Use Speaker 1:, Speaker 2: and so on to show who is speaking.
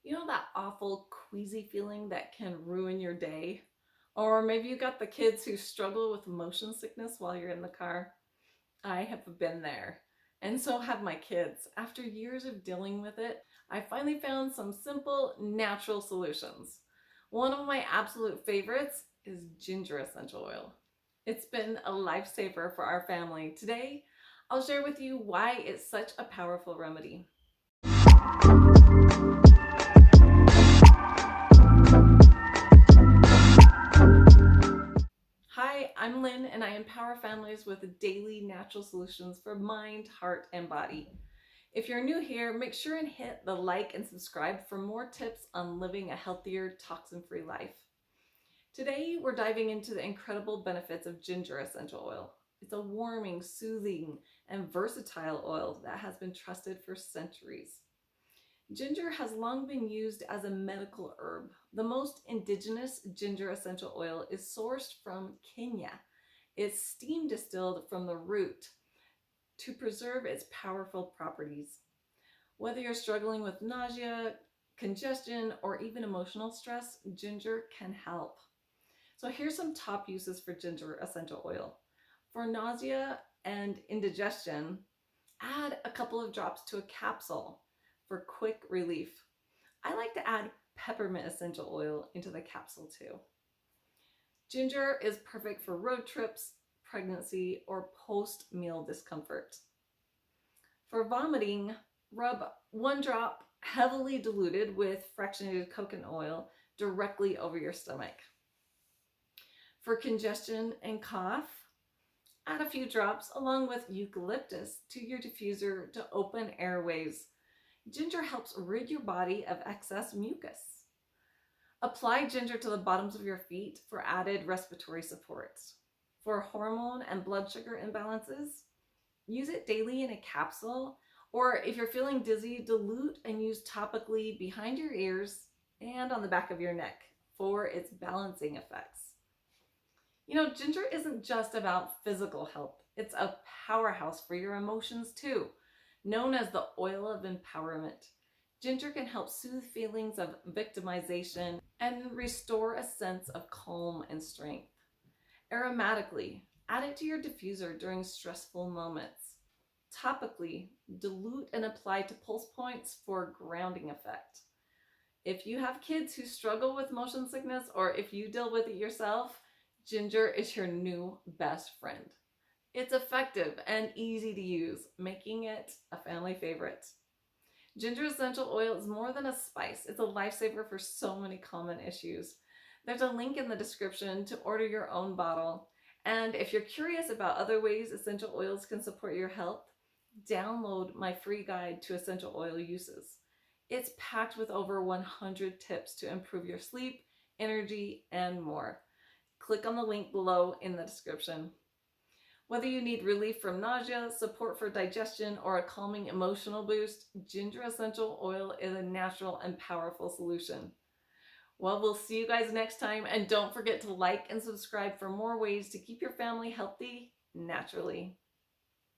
Speaker 1: You know that awful queasy feeling that can ruin your day? Or maybe you got the kids who struggle with motion sickness while you're in the car. I have been there. And so have my kids. After years of dealing with it, I finally found some simple, natural solutions. One of my absolute favorites is ginger essential oil. It's been a lifesaver for our family. Today, I'll share with you why it's such a powerful remedy. Hi, I'm Lynn, and I empower families with daily natural solutions for mind, heart, and body. If you're new here, make sure and hit the like and subscribe for more tips on living a healthier, toxin-free life. Today, we're diving into the incredible benefits of ginger essential oil. It's a warming, soothing, and versatile oil that has been trusted for centuries. Ginger has long been used as a medical herb. The most indigenous ginger essential oil is sourced from Kenya. It's steam distilled from the root to preserve its powerful properties. Whether you're struggling with nausea, congestion, or even emotional stress, ginger can help. So here's some top uses for ginger essential oil. For nausea and indigestion, add a couple of drops to a capsule for quick relief. I like to add peppermint essential oil into the capsule too. Ginger is perfect for road trips, pregnancy, or post-meal discomfort. For vomiting, rub one drop heavily diluted with fractionated coconut oil directly over your stomach. For congestion and cough, add a few drops along with eucalyptus to your diffuser to open airways. Ginger helps rid your body of excess mucus. Apply ginger to the bottoms of your feet for added respiratory support. For hormone and blood sugar imbalances, use it daily in a capsule, or if you're feeling dizzy, dilute and use topically behind your ears and on the back of your neck for its balancing effects. You know, ginger isn't just about physical health. It's a powerhouse for your emotions too. Known as the oil of empowerment, ginger can help soothe feelings of victimization and restore a sense of calm and strength. Aromatically, add it to your diffuser during stressful moments. Topically, dilute and apply to pulse points for grounding effect. If you have kids who struggle with motion sickness or if you deal with it yourself, ginger is your new best friend. It's effective and easy to use, making it a family favorite. Ginger essential oil is more than a spice. It's a lifesaver for so many common issues. There's a link in the description to order your own bottle. And if you're curious about other ways essential oils can support your health, download my free guide to essential oil uses. It's packed with over 100 tips to improve your sleep, energy, and more. Click on the link below in the description. Whether you need relief from nausea, support for digestion, or a calming emotional boost, ginger essential oil is a natural and powerful solution. Well, we'll see you guys next time, and don't forget to like and subscribe for more ways to keep your family healthy naturally.